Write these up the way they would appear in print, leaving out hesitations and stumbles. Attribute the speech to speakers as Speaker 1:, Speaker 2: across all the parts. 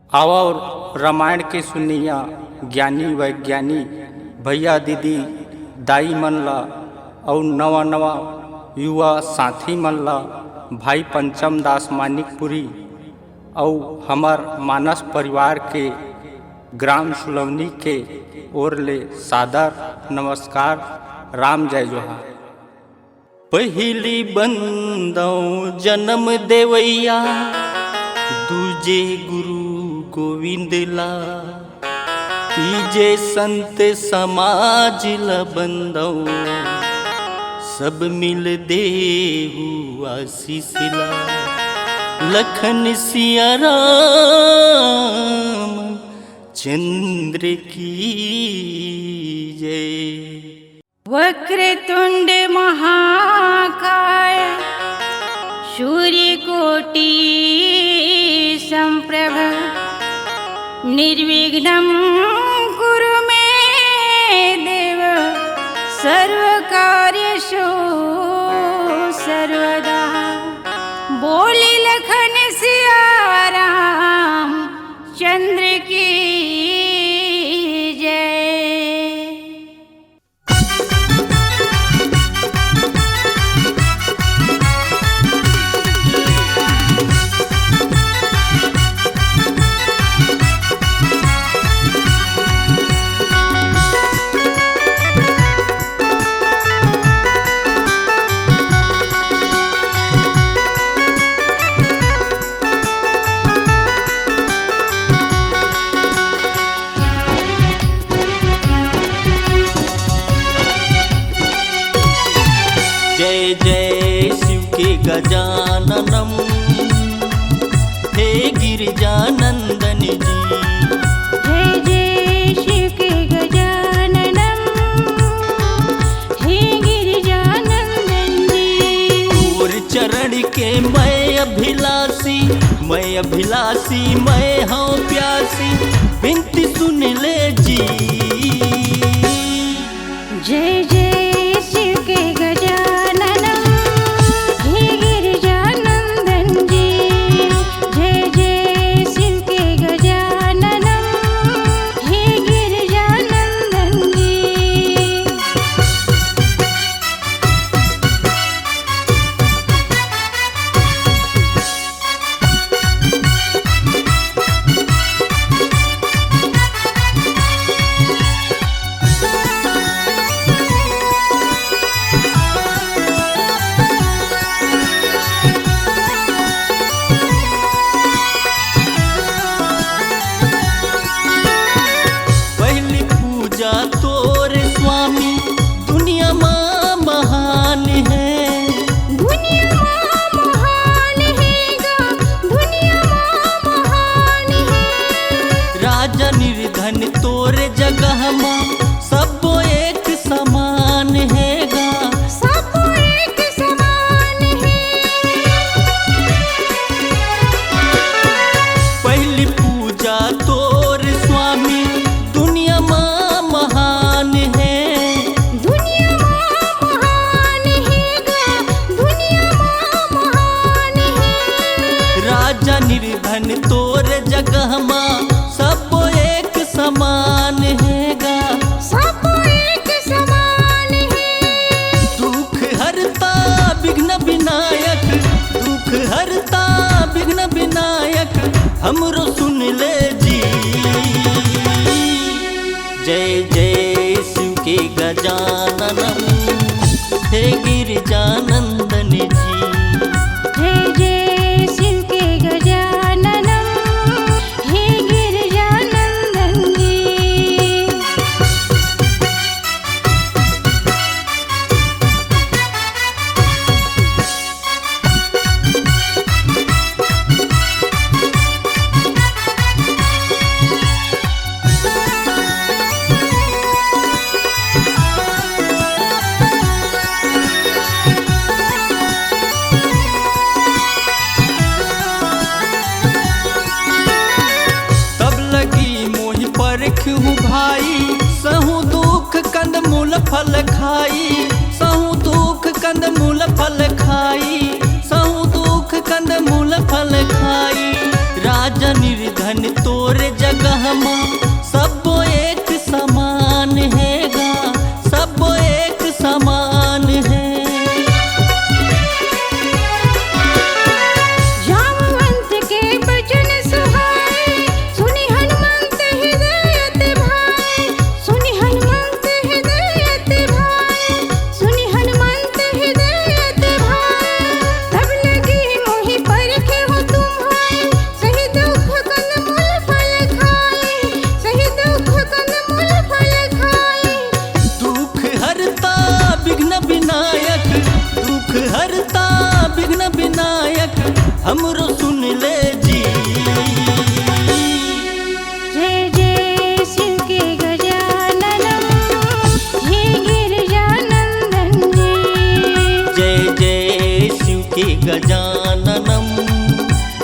Speaker 1: आवा और रामायण के सुनिया ज्ञानी वैज्ञानी भैया दीदी दाई मन ला और नवा नवा युवा साथी मन ला भाई पंचम दास मानिकपुरी और हमार मानस परिवार के ग्राम सुलवनी के ओर ले सादर नमस्कार, राम जय जोहार। पहली बंदौ जन्म देवैया दूजे गुरु गोविंद ला, तीजे संत समाज ला बंदौ सब मिल देहु आशीष ला। लखन सिया राम चंद्र की जय।
Speaker 2: वक्रतुंड महाकाय सूर्यकोटि संप्रभ निर्विघ्नं कुरु मे देव सर्वकार्येषु सर्वदा। बोली लखन सिया राम चंद्र की
Speaker 1: जय जय शिव के गजाननम, हे गिरिजानंदन जी।
Speaker 2: जय जय शिव के गजाननम, हे गिरिजानंदन जी।
Speaker 1: और चरण के मैं अभिलाषी, मैं हूँ प्यासी, बिनती सुन ले जी।
Speaker 2: जय जय शिव के गजाननम, हे गिरिजानंदन जी। जय जय शिव के गजाननम, हे गिरिजानंदन जी।
Speaker 1: निर्धन तोरे जगह माँ सब एक समान है गा,
Speaker 2: सब एक समान है।
Speaker 1: पहली पूजा तोर स्वामी दुनिया माँ महान है।
Speaker 2: दुनिया माँ महान है गा, दुनिया माँ महान है।
Speaker 1: राजा निर्धन तोरे जगह माँ सब एक समान है गा,
Speaker 2: सब एक समान है।
Speaker 1: दुख हरता विघ्न विनायक, दुख हरता विघ्न विनायक, हमरो सुन ले जी। जय जय शिव के गजाननम, हे गिरिजानंदन जी।
Speaker 2: जय जय शिव के गजाननम, हे गिरिजानंदन जी।
Speaker 1: परखू भाई सहु दुख कंद मूल फल खाई, सहु दुख कंद मूल फल खाई, सहु दुख कंद मूल फल खाई। राज राजा निर्धन तोरे जगह माँ सब एक समान हैगा, सब एक समान है।
Speaker 2: जामवंत के बचन सुहाए, सुनि हनुमंत हृदयत भाए, सुनि हनुमंत हृदयत भाए, सुनि हनुमंत हृदयत भाए। तब लगी मोहि परखे हो तुम्हारे, सही दुख कंदमूल फल खाए, सही दुख कंदमूल फल खाए।
Speaker 1: दुख हरता विघ्न विनायक, दुख हरता विघ्न विनायक, हमरो सुन ले जी।
Speaker 2: जय जय शिव के गजाननम, हे गिरिजानंदन जी।
Speaker 1: जय जय शिव के गजाननम,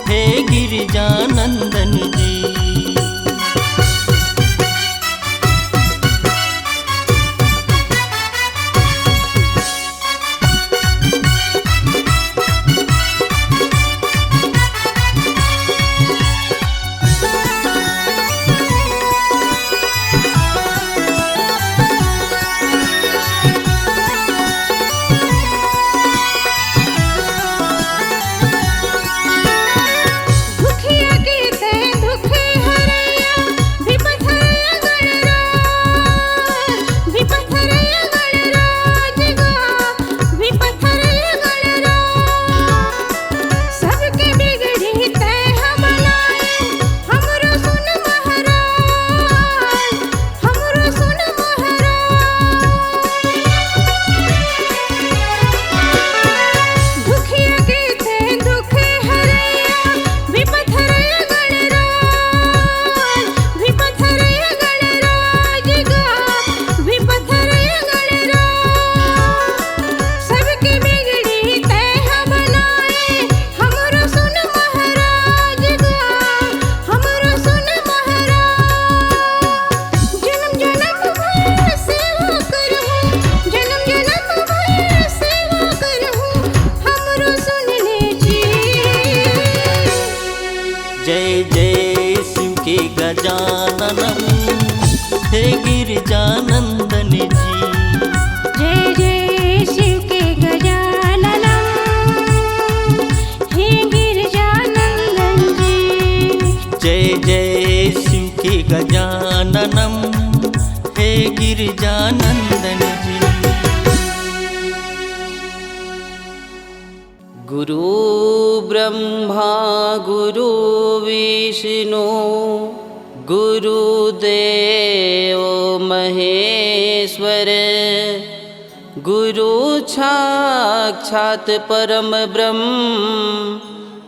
Speaker 1: हे गिरिजानंदन जी।
Speaker 2: दुखिया के ते दुख हरैया, विपथ हरैया गणराज, विपथ हरैया गणराज गा, विपथ हरैया गणराज। सबके बिगड़ी ते हम लाए, हमरो सुन महाराज, हमरो सुन महाराज। दुखिया के ते दुख हरैया, विपथ हरैया गणराज, विपथ हरैया गणराज गा, विपथ हरैया गणराज। सबके बिगड़ी ते हम लाए, हमरो सुन महाराज गा, हमरो सुन महाराज। जन्म जन्म भर सेवा करहूँ, जन्म जन्म भर सेवा करहूँ, हमरो सुन ले जी।
Speaker 1: जय जय शिव के गजाननम, हे गिरिजानंदन जी।
Speaker 2: जय जय शिव के गजाननम, हे गिरिजानंदन जी।
Speaker 1: जय जय शिव के गजाननम, हे गिरिजानंदन जी। गुरु ब्रह्मा गुरु विष्णु गुरुदेव महेश्वर, गुरु साक्षात् परम ब्रह्म,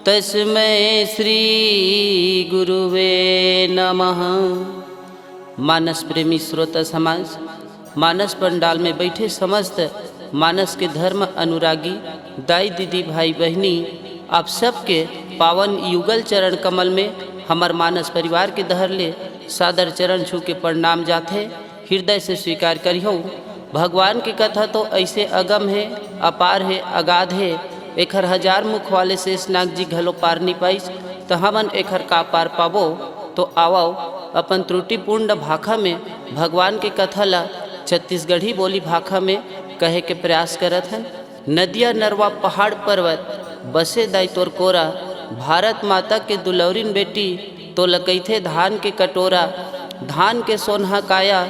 Speaker 1: तस्मै श्री गुरुवे नमः। मानस प्रेमी श्रोता समाज, मानस पंडाल में बैठे समस्त मानस के धर्म अनुरागी दाई दीदी भाई बहनी, आप सबके पावन युगल चरण कमल में हमार मानस परिवार के दहर ले सादर चरण छू के प्रणाम जाथे, हृदय से स्वीकार करियो। भगवान की कथा तो ऐसे अगम है, अपार है, अगाध है, एखर हजार मुख वाले शेषनाग जी घलो पार नहीं पाइस, तो हमन एखर का पार पाबो। तो आओ अपन त्रुटिपूर्ण भाखा में भगवान की कथा ला छत्तीसगढ़ी बोली भाखा में कहे के प्रयास करत हन। नदिया नरवा पहाड़ पर्वत बसे दाई तोर कोरा, भारत माता के दुलौरिन बेटी तो लकैथे धान के कटोरा। धान के सोनहा काया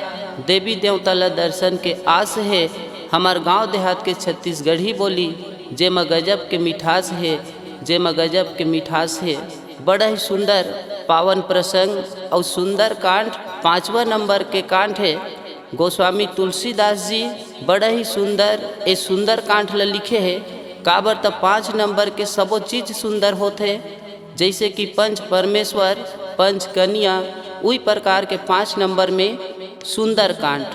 Speaker 1: देवी देवता ला दर्शन के आस है, हमार गांव देहात के छत्तीसगढ़ी बोली जेमा गजब के मिठास है, जेमा गजब के मिठास है। बड़ा ही सुंदर पावन प्रसंग और सुंदर कांड 5वां नंबर के कांड है। गोस्वामी तुलसीदास जी बड़ा ही सुंदर ए सुंदर कांड ला लिखे है। काबर तब 5 नंबर के सबो चीज सुंदर होते, जैसे कि पंच परमेश्वर, पंच कन्या, उही प्रकार के 5 नंबर में सुंदर कांड।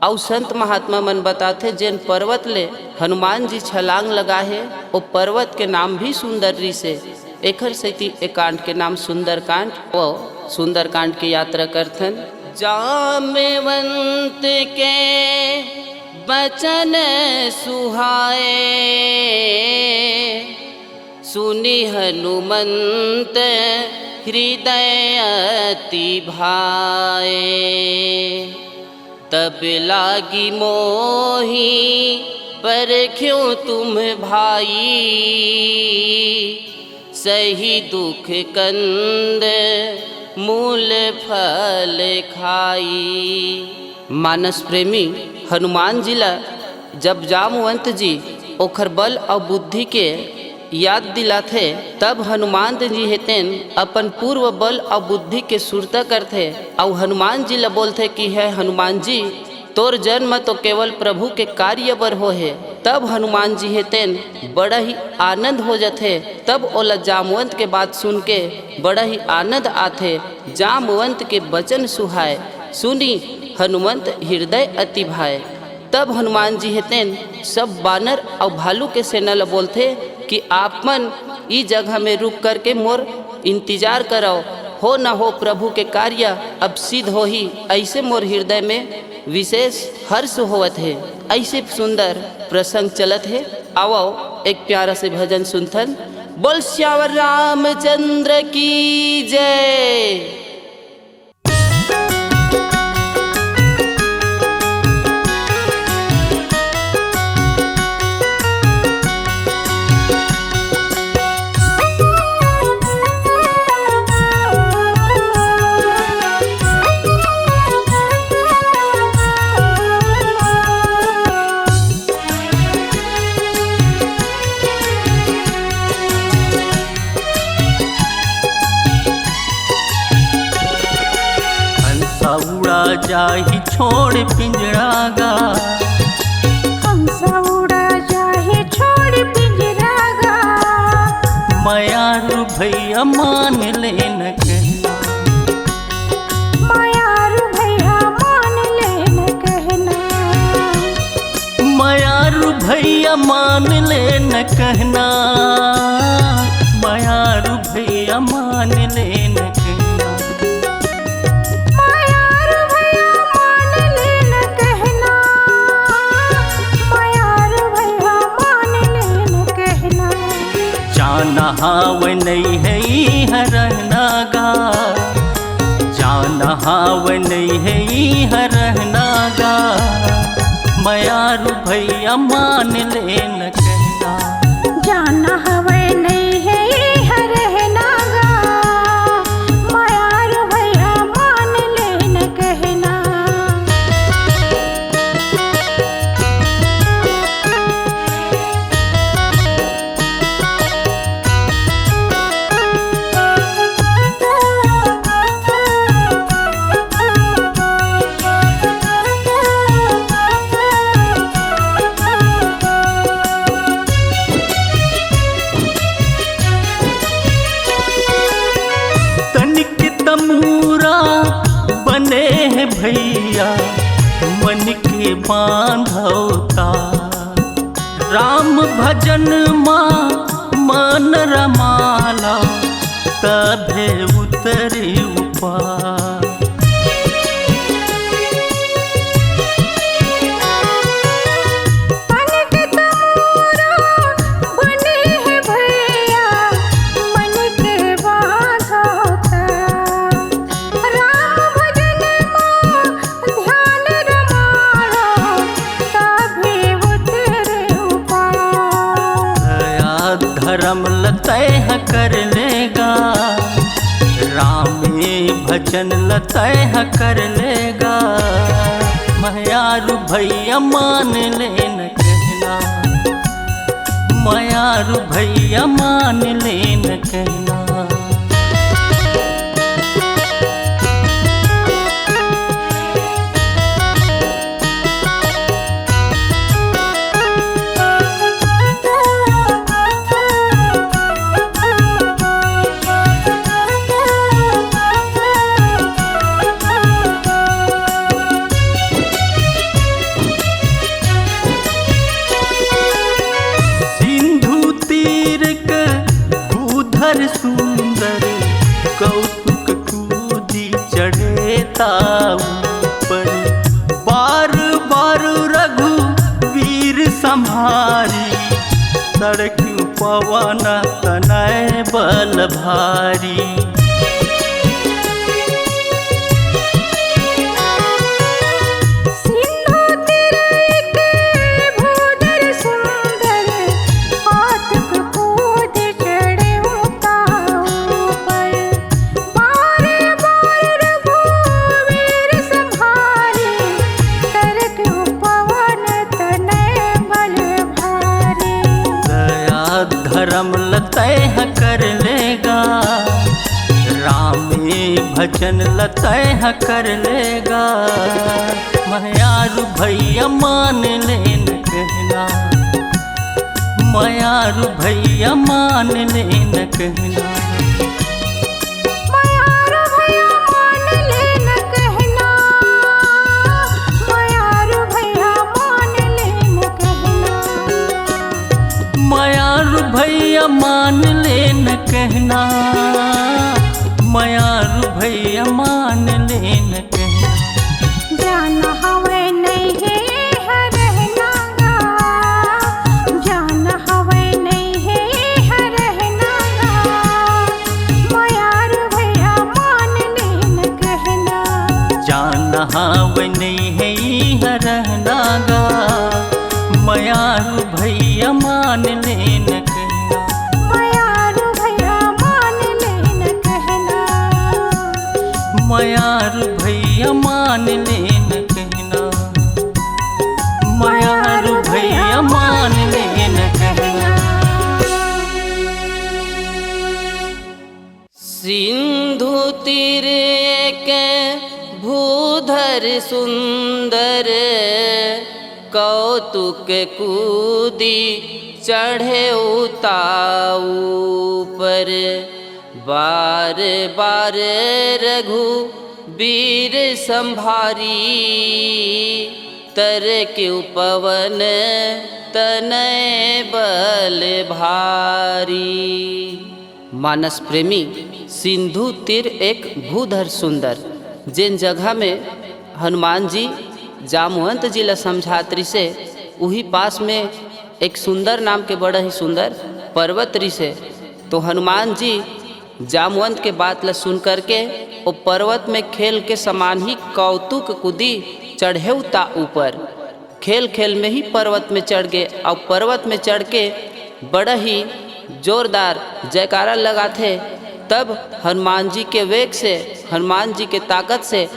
Speaker 1: और संत महात्मा मन बताते जेन पर्वत ले हनुमान जी छलांग लगा है, वो पर्वत के नाम भी सुंदर री से एखर सेती ए कांड के नाम सुंदर कांड। वो सुंदर कांड की यात्रा करथन। जामवंत के बचन सुहाए, सुनि हनुमंत हृदय अति भाए। तब लागी मोही पर क्यों तुम भाई, सही दुख कंद मूल फल खाई। मानस प्रेमी हनुमान जी ला जब जामवंत जी ओखर बल और बुद्धि के याद दिलाथे, तब हनुमान जी हेतेन अपन पूर्व बल और बुद्धि के सुरता करथे और हनुमान जी ला बोलथे कि है हनुमान जी तोर जन्म तो केवल प्रभु के कार्य बर हो है। तब हनुमान जी हेतेन बड़ा ही आनंद हो जाथे। तब ओला जामवंत के बात सुन के बड़ा ही आनंद आथे। जामवंत के वचन सुहाए सुनी हनुमंत हृदय अति भाए। तब हनुमान जी हेतेन सब बानर और भालू के सेना ला बोलथे कि आप मन ई जगह में रुक करके मोर इंतजार करो, हो न हो प्रभु के कार्य अब सिद्ध हो ही। ऐसे मोर हृदय में विशेष हर्ष होवत है। ऐसे सुंदर प्रसंग चलत है। आओ एक प्यारा से भजन सुनथन। बोल श्यावर रामचंद्र की जय।
Speaker 3: जाही छोड़ पिंजरा गा,
Speaker 2: हंसा उड़ा जाहे छोड़ पिंजरा गा।
Speaker 3: मयारू भैया मान लेन कहना,
Speaker 2: मयारू भैया मान लेन कहना।
Speaker 3: मयारू भैया मान लेन कहना, मयारू भैया मान लेन कहना। नहाव नहीं है हरहना गा, जाना हाव नहीं है हरहना गा। मयारू भैया मान लेन कहना,
Speaker 2: जाना हवे नहीं है हरहना गा। मयारू भैया मान लेन कहना।
Speaker 3: बने हैं भैया मन के बांधवता, राम भजन माँ मन रमाला तभे उतरे उपाय। धर्म लतह कर लेगा, रामे भजन लतह कर लेगा। मयारू भैया मान लेन कहना, मयारू भैया मान लेन कहना। सुंदर कौतुक कूदी चढ़े पर, बार बार रघुवीर संहारी। सड़क पवन तनय बल भारी, में भजन लतह कर लेगा। मयारू भैया मान ले न कहना, मयारू भैया मान ले न कहना।
Speaker 2: मयारू भैया मान ले न कहना, मयारू भैया मान ले न कहना।
Speaker 3: मयारू भैया मान ले न कहना, मयारू भैया मान ले न कहना।
Speaker 2: जाना हवे नहीं है रहना गा, जाना हवे नहीं है रहना गा। मयारू भैया मान ले न कहना,
Speaker 3: जाना हावे नहीं है यहाँ रहना गा। मयारू भैया मान ले न कहना,
Speaker 2: मयारू भैया मान ले न कहना।
Speaker 3: मयारू भैया मान ले न कहना, मयारू भैया मान ले न कहना।
Speaker 1: सिंधु तीर के भूधर सुंदर, कौतुक कूदी चढ़े उताऊ पर। बार बार रघुबीर संभारी, तर क्यों पवन तनय बल भारी। मानस प्रेमी सिंधु तीर एक भूधर सुंदर, जिन जगह में हनुमान जी जामवंत जी ला समझात्री से, वही पास में एक सुंदर नाम के बड़ा ही सुंदर पर्वत रिसे। तो हनुमान जी जामवंत के बात ला सुन करके वो पर्वत में खेल के समान ही कौतुक कूदी चढ़े उता ऊपर। खेल खेल में ही पर्वत में चढ़ गए और पर्वत में चढ़ के बड़ा ही जोरदार जयकारा लगाते। तब हनुमान जी के वेग से, हनुमान जी के ताकत से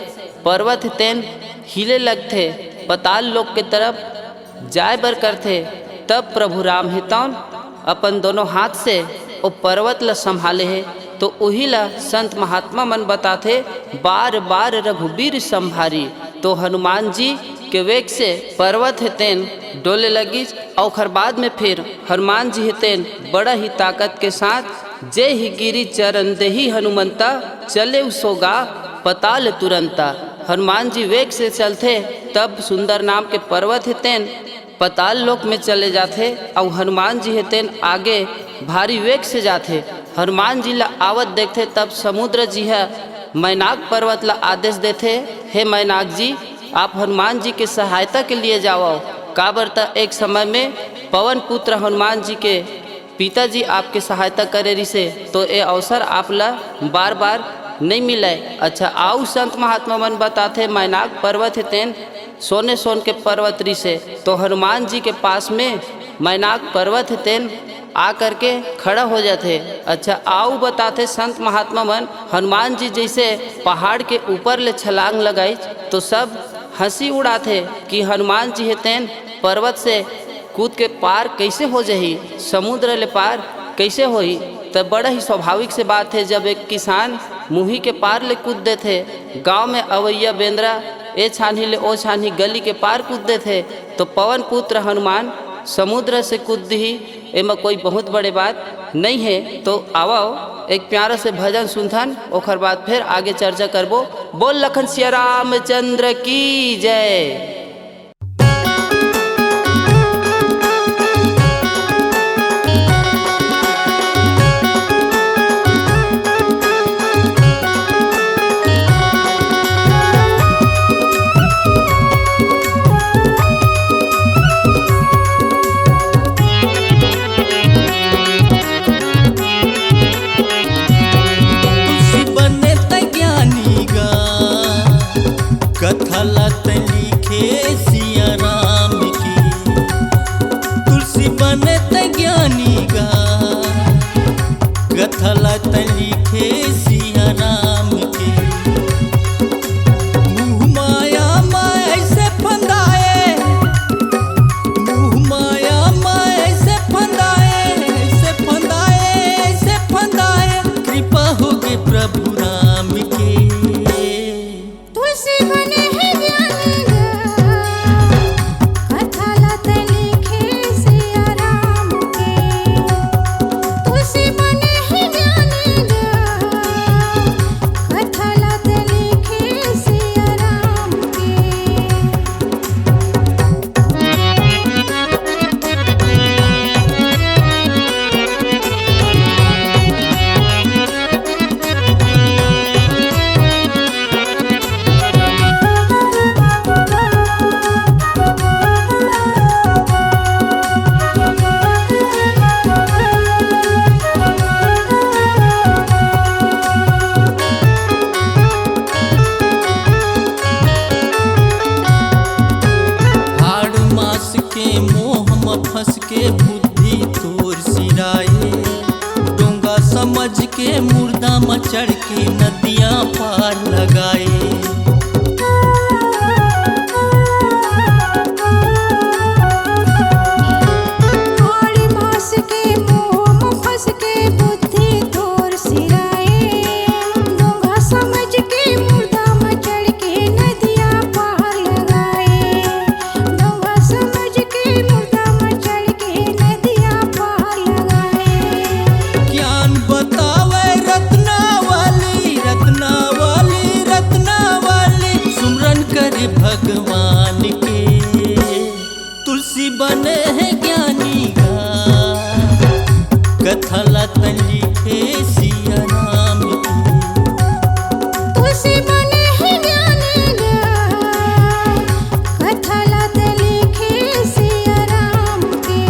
Speaker 1: पर्वत तेन हिले लगते, पताल लोक के तरफ जाए बर करते। तब प्रभु राम हितौन अपन दोनों हाथ से वो पर्वत ला संभाले है। तो वही ला संत महात्मा मन बताते, बार बार रघुबीर संभारी। तो हनुमान जी के वेग से पर्वत हेतेन डोले लगी। और बाद में फिर हनुमान जी हेतेन बड़ा ही ताकत के साथ जय ही गिरी चरण देही हनुमंता, चले उसोगा पताल तुरंता। हनुमान जी वेग से चलते, तब सुंदर नाम के पर्वत हेतेन पताल लोक में चले जाते। और हनुमान जी हेतेन आगे भारी वेग से जाते। हनुमान जी ला आवत देखते, तब समुद्र जी है मैनाक पर्वत ला आदेश देते, हे मैनाक जी आप हनुमान जी के सहायता के लिए जाओ। काबरता एक समय में पवन पुत्र हनुमान जी के पिताजी आपके सहायता करे रिसे, तो ये अवसर आप ला बार बार नहीं मिले। अच्छा आओ संत महात्मा मन बताते, मैनाक पर्वत हेतेन सोने सोन के पर्वत रिसे। तो हनुमान जी के पास में मैनाक पर्वत हेतेन आ करके खड़ा हो जाते। अच्छा आओ बताते संत महात्मा मन, हनुमान जी जैसे पहाड़ के ऊपर ले छलांग लगाई तो सब हंसी उड़ाते कि हनुमान जी हेतेन पर्वत से कूद के पार कैसे हो जाही, समुद्र ले पार कैसे होई। तब बड़ा ही स्वाभाविक से बात है, जब एक किसान मुही के पार ले कूद देते, गांव में अवैया बेंद्रा ए छानी ले ओ छानी गली के पार कूद देते, तो पवन पुत्र हनुमान समुद्र से कूद दी। एमा कोई बहुत बड़े बात नहीं है। तो आओ एक प्यारा से भजन सुनथन, ओखर बाद फिर आगे चर्चा करबो। बोल लखन सिया रामचंद्र की जय।
Speaker 3: कथा लत लिखे पार लगाए।
Speaker 2: आड़ी मास के मोह में फंस के बुद्धि तोर सिराए, डोंगा समझ के मुर्दा में चढ़ के नदिया पार लगाए, डोंगा समझ के मुर्दा में चढ़ के नदिया पार लगाए।
Speaker 3: ज्ञान बतावे रत्नावली रत्नावली रत्नावली, सुमरन कर भगवान के तुलसी बने हैं ज्ञानी का, कथा लतन लिखे सिया राम की।
Speaker 2: तुलसी बने हैं ज्ञानी गा, कथा लत लिखे सिया राम के।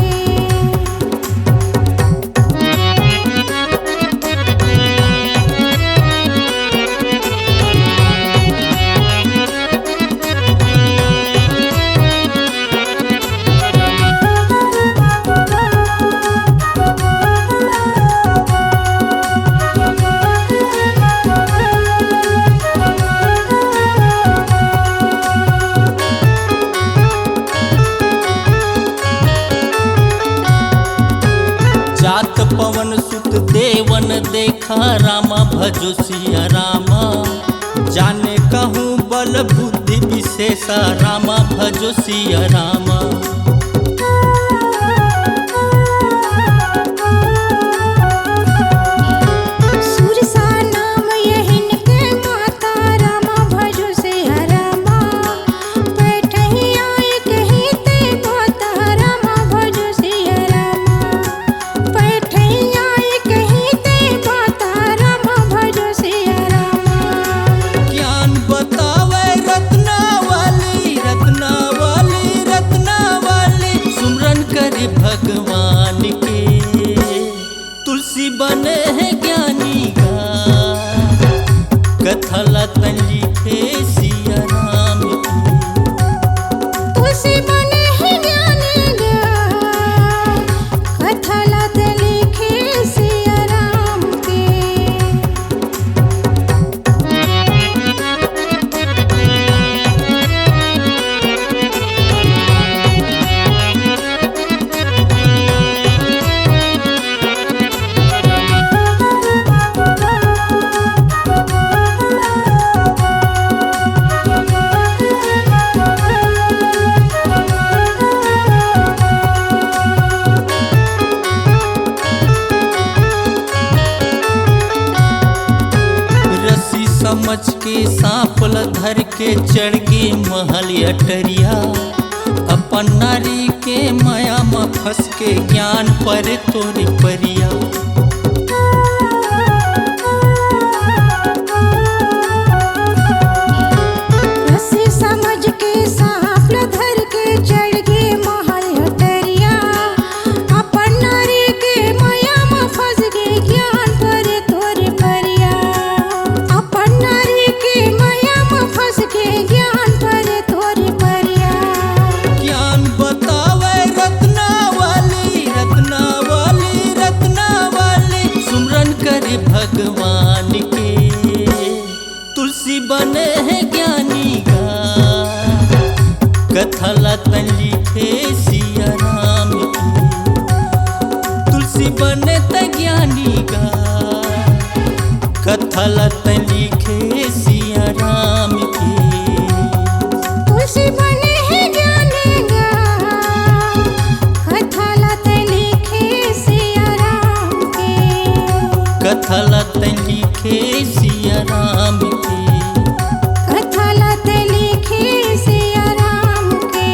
Speaker 3: जात पवन सुत देवन देखा, रामा भजो सिया रामा। जाने कहूँ बल बुद्धि विशेषा, रामा भजो सिया रामा।
Speaker 2: सुरसा नाम यहिन के माता, रामा भजो सिया रामा। बैठही आए कहीं ते माता, रामा भजो सिया रामा। बैठही आए कहीं ते माता, रामा भजो सिया रामा।
Speaker 3: ज्ञान बतावे रत्नावली रत्नावली रत्नावली, सुमरन कर भगवान के तुलसी बने हैं ज्ञानी का, कथा लतन लिखे सिया राम की।
Speaker 2: तुलसी बने हैं ज्ञानी गा, कथा लत लिखे सिया राम के।
Speaker 3: रस्सी समझ के सांपल धर के चढ़ के महल अटरिया, अपन नारी के माया में फंस के ज्ञान पर तोरी परिया।
Speaker 2: रस्सी समझ के सांप धर के चढ़ गे महल हटरिया, अपन नारी के माया में फंस गे ज्ञान पर तोर परिया। अपन नारी के माया में फंस गे ज्ञान पर तोर परिया।
Speaker 3: ज्ञान बतावे रत्नावली रत्नावली रत्नावली, सुमरन कर भगवान के तुलसी बने हैं ज्ञानी का, कथा लतन लिखे सिया राम की। तुलसी बने त ज्ञानी का, कथा लतन लिखे सिया राम की।
Speaker 2: तुलसी बने हैं ज्ञानी गा, कथा लत लिखे सिया राम के।
Speaker 3: कथा लतन लिखे सिया राम की।
Speaker 2: कथा लत लिखे सिया राम के।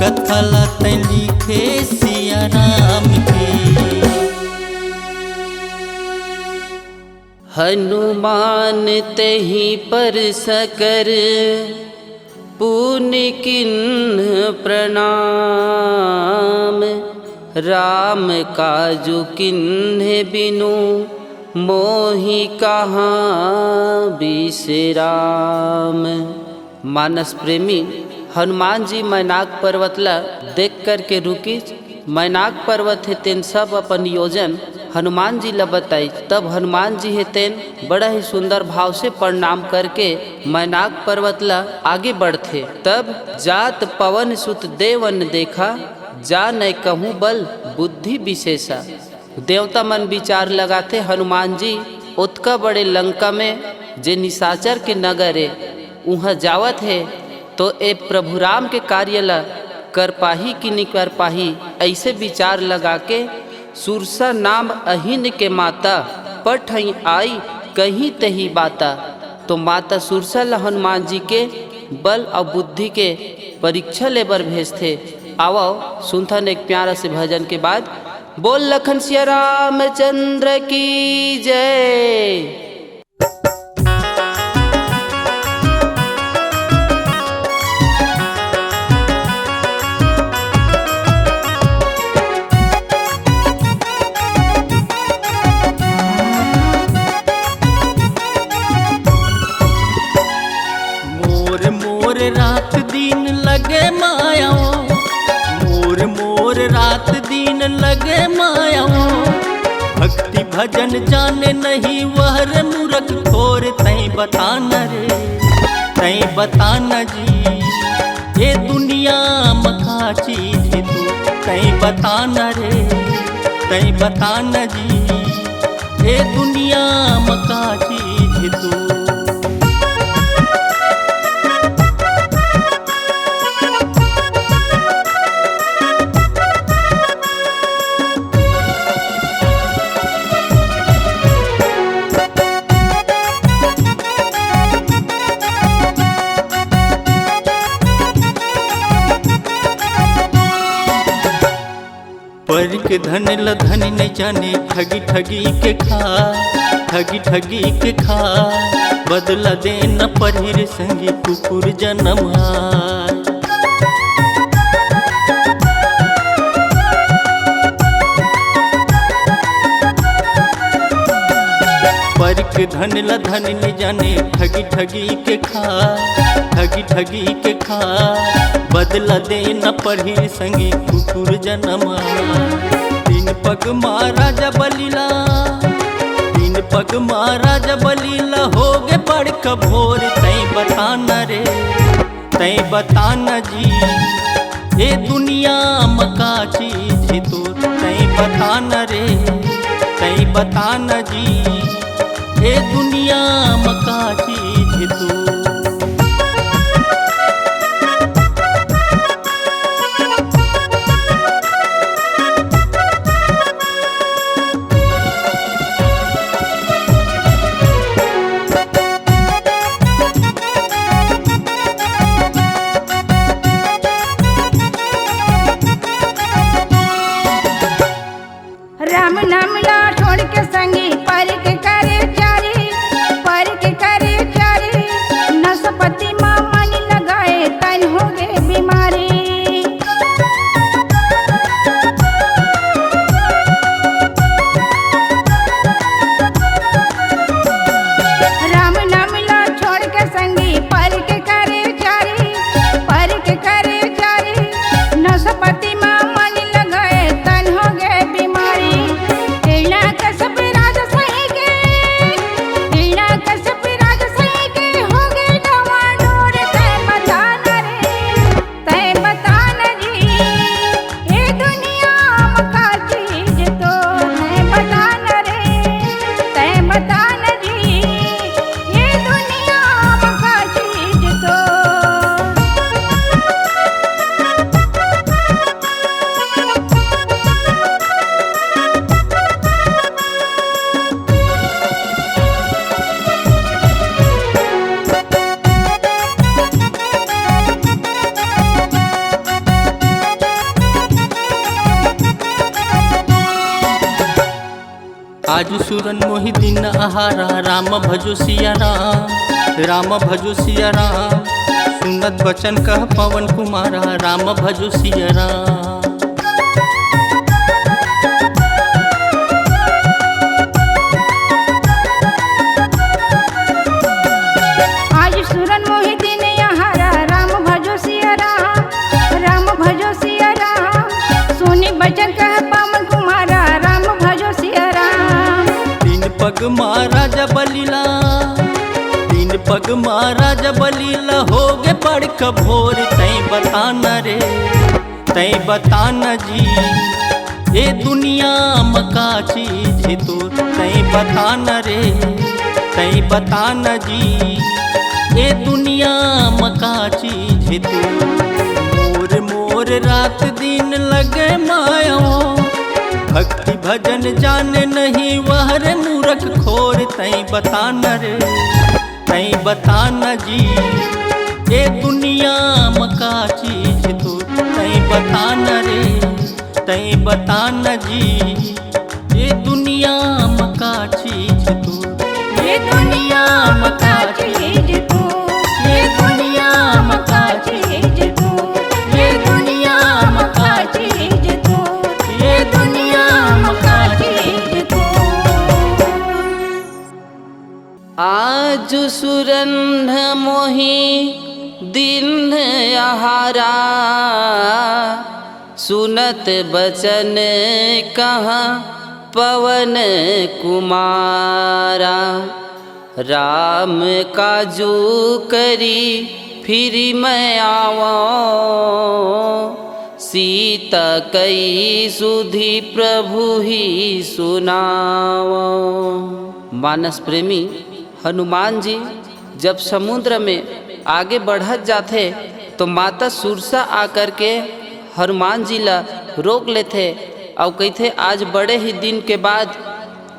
Speaker 3: कथा लतन लिखे सिया राम की।
Speaker 1: हनुमान तेहि पर सकर पुण्य किन्ह प्रणाम। राम काजु किन्ह बिनु मोहि कहाँ बिसराम। मानस प्रेमी हनुमान जी मैनाक पर्वत ला देख कर के रुकी। मैनाक पर्वत है तेन सब अपन योजन हनुमान जी ला बताई। तब हनुमान जी है तेन बड़ा ही सुंदर भाव से प्रणाम करके मैनाक पर्वत ला आगे बढ़थे। तब जात पवन सुत देवन देखा, जा न कहूँ बल बुद्धि विशेषा। देवता मन विचार लगाते हनुमान जी उतका बड़े लंका में जे निशाचर के नगर है वहाँ जावत है तो ए प्रभु राम के कार्य ला कर पाही कि नहीं कर पाही, ऐसे विचार लगा के सुरसा नाम अहिन के माता पठ आई कहीं तही बाता। तो माता सुरसा ला हनुमान जी के बल और बुद्धि के परीक्षा लेबर भेजते। आओ सुनथन एक प्यारा से भजन के बाद। बोल लखन सिया रामचंद्र की जय।
Speaker 3: रात दिन लगे मायाओ, मोर मोर रात दिन लगे मायाओ। भक्ति भजन जाने नहीं वह रे मूर्ख खोर। तई बताना रे तई बताना जी, ये दुनिया मखा चीज तू। तई बताना रे तई बताना जी, ये दुनिया मखा चीज तू। पर के धन ल धन न जाने, ठगी ठगी के खा ठगी ठगी के खा। बदला देना पहिर संगी कुकुर जन्म आय। पर के धन ल धन न जाने, ठगी ठगी के खा ठगी ठगी के खा। बदला देना पढ़ी संगी कुकुर जन्मा। तीन पग महाराजा बलीला, तीन पग महाराजा बलीला हो गे बड़ कभोर। तई बताना रे तई बताना जी, ये दुनिया मका चीज तो। तई बताना रे तई बताना जी, ये दुनिया मका चीज तो।
Speaker 2: राम नाम ला छोड़ के संगी पर के करे चारी, पर के करे चारी। नसपति माँ मन लगाए तन हो गए बीमारी। राम नाम ला छोड़ के संगी पर के करे चारी, पर के करे चारी। नसपति माँ मन लगाए तन हो गए बीमारी।
Speaker 3: आज सुरन मोहि दिन आहारा। राम भजो सिया राम, राम भजो सिया राम। सुनत बचन कह पवन कुमारा, राम भजो सिया राम।
Speaker 2: आज सुरन मोहि दिन आहारा। राम भजो सिया राम, राम भजो सिया राम। सुनी बचन कह पवन कुमारा, राम भजो सिया राम।
Speaker 3: पग महाराज बलीला, तीन पग महाराज बलीला हो गे बड़ कभोर। तई बताना रे तई बताना जी, ये दुनिया मका चीज तो तई बताना रे तई बताना जी, ये दुनिया मका चीज तो। मोर मोर रात दिन लगे मायो, भक्ति भजन जाने नहीं वह रे मूर्ख खोर। तई बताना रे तई बताना जी, ये दुनिया मका चीज तो तई बताना रे तई बताना जी, ये दुनिया मका चीज तो।
Speaker 2: ये दुनिया मका चीज तो, ये दुनिया मका चीज तो, ये दुनिया मका चीज तो, ये दुनिया मका चीज तो।
Speaker 1: आज सुरंध मोही दिन आहारा, सुनत बचन कहाँ पवन कुमारा। राम काजू करी फिर मैं आवो, सीता कई सुधी प्रभु ही सुनाओ। मानस प्रेमी हनुमान जी जब समुद्र में आगे बढ़त जाते तो माता सुरसा आकर के हनुमान जी ला रोक लेते और कहते आज बड़े ही दिन के बाद,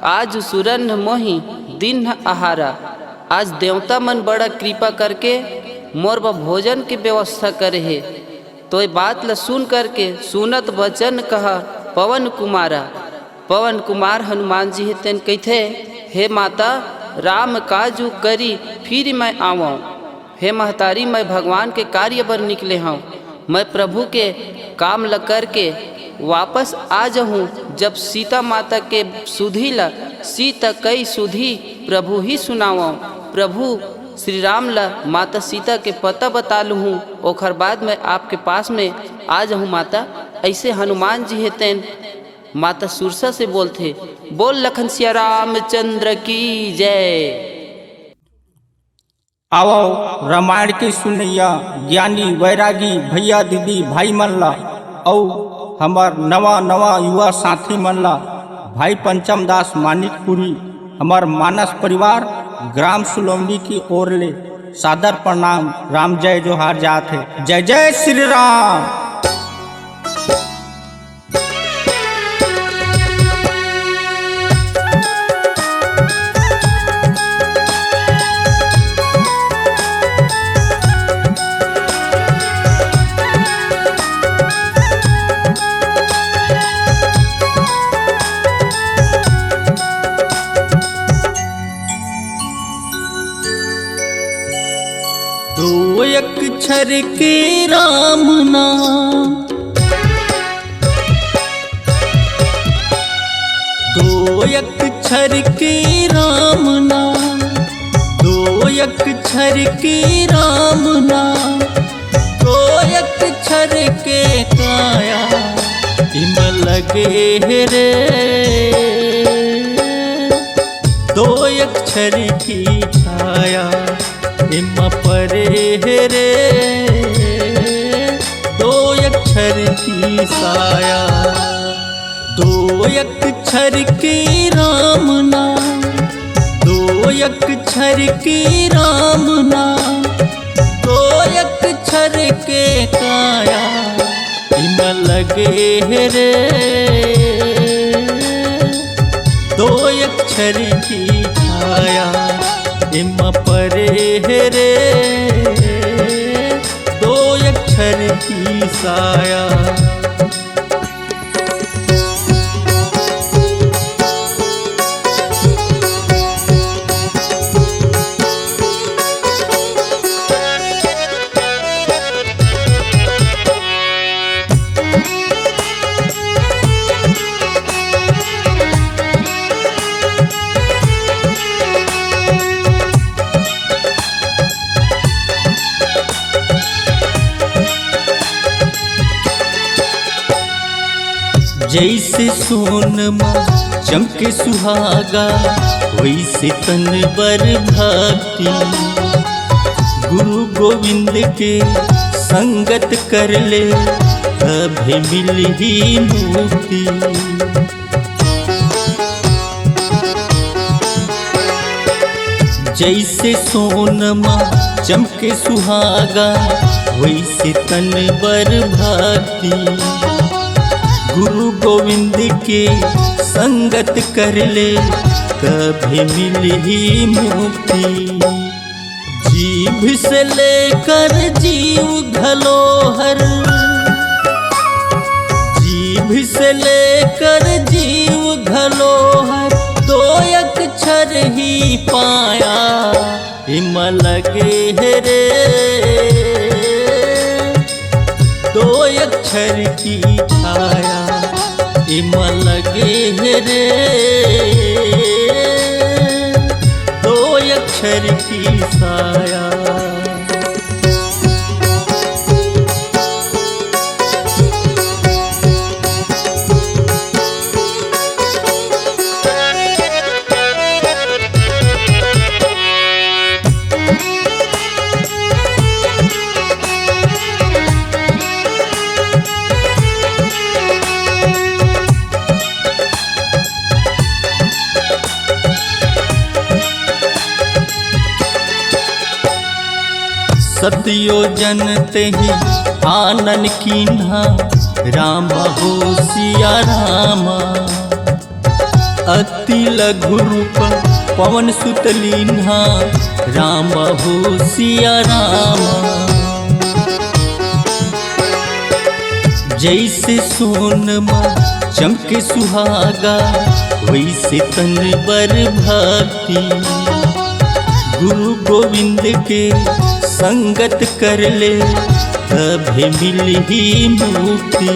Speaker 1: आज सुरन मोही दिन आहारा, आज देवता मन बड़ा कृपा करके मोर ब भोजन की व्यवस्था करे है। तो ये बात ला सुन करके सुनत वचन कहा पवन कुमारा। पवन कुमार हनुमान जी है तेन कहते हे माता राम काजू करी फिर मैं आवऊँ। हे महतारी मैं भगवान के कार्य पर निकले हूँ, मैं प्रभु के काम ल करके वापस आ जाऊँ। जब सीता माता के सुधी ला सीता कई सुधी प्रभु ही सुनाओ। प्रभु श्री राम ला माता सीता के पता बता लूँ, ओखर बाद मैं आपके पास में आ जाऊँ माता। ऐसे हनुमान जी है तेन माता सुरसा से बोलते बोल लखन सिया रामचंद्र की जय।
Speaker 4: आओ रामायण के सुनैया ज्ञानी वैरागी भैया दीदी भाई मन ला, और हमार नवा नवा युवा साथी मन ला भाई पंचम दास मानिकपुरी हमार मानस परिवार ग्राम सुलौनी की ओर ले सादर प्रणाम राम जय जोहार जात है। जय जय श्री राम।
Speaker 3: दो अक्षर के राम नाम, दो अक्षर के राम नाम, दो अक्षर के राम नाम, दो अक्षर के काया इम लगे रे, दो अक्षर की छाया इम परे रे, दो अक्षर की साया। दो अक्षर के राम नाम, दो अक्षर के राम नाम, दो अक्षर के काया इम लगे रे, दो अक्षर की छाया इम परे रे, दो अक्षर की साया। जैसे सोनमा चमके सुहागा वैसे तन बर भक्ति। गुरु गोविंद के संगत कर ले तभी मिली मुक्ति। जैसे सोनमा चमके सुहागा वैसे तन बर भक्ति। गुरु गोविंद के संगत कर ले कभी मिली मुक्ति। जीभ से लेकर जीव घलोहर, जीभ से लेकर जीव घलोहर दो अक्षर ही पाया। हिम लगे है रे दो अक्षर की छाया। हिम लगे है रे दो अक्षर की साया। सत्यो जनते ही आनन कीन्हा राम हो सिया रामा। अति लघु रूप पवन सुत लीन्हा राम हो सिया रामा। जैसे सोनमा चमके सुहागा वैसे तन बर भक्ति। गुरु गोविंद के संगत कर ले तभी मिली मुक्ति।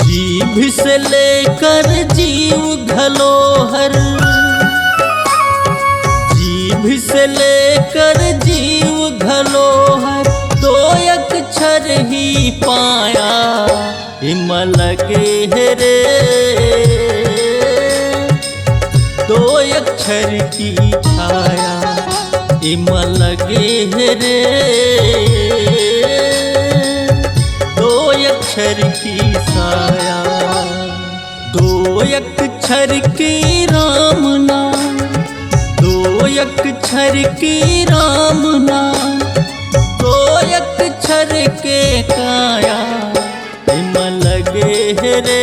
Speaker 3: जीभ से लेकर जीव घलोहर, जीभ से लेकर जीव घलोहर दो अक्षर ही पाया। हिम लगे है रे दो अक्षर की छाया। हिम लगे है रे दो अक्षर की साया। दो अक्षर के राम नाम, दो अक्षर के राम नाम, दो अक्षर के काया। हिम लगे है रे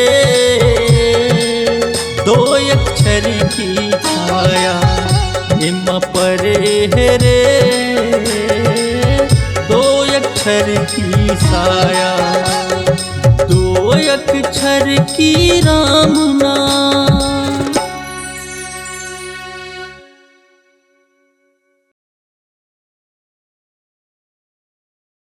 Speaker 3: दो अक्षर की छाया। हिम परे है रे दो अक्षर की साया। दो अक्षर की राम नाम।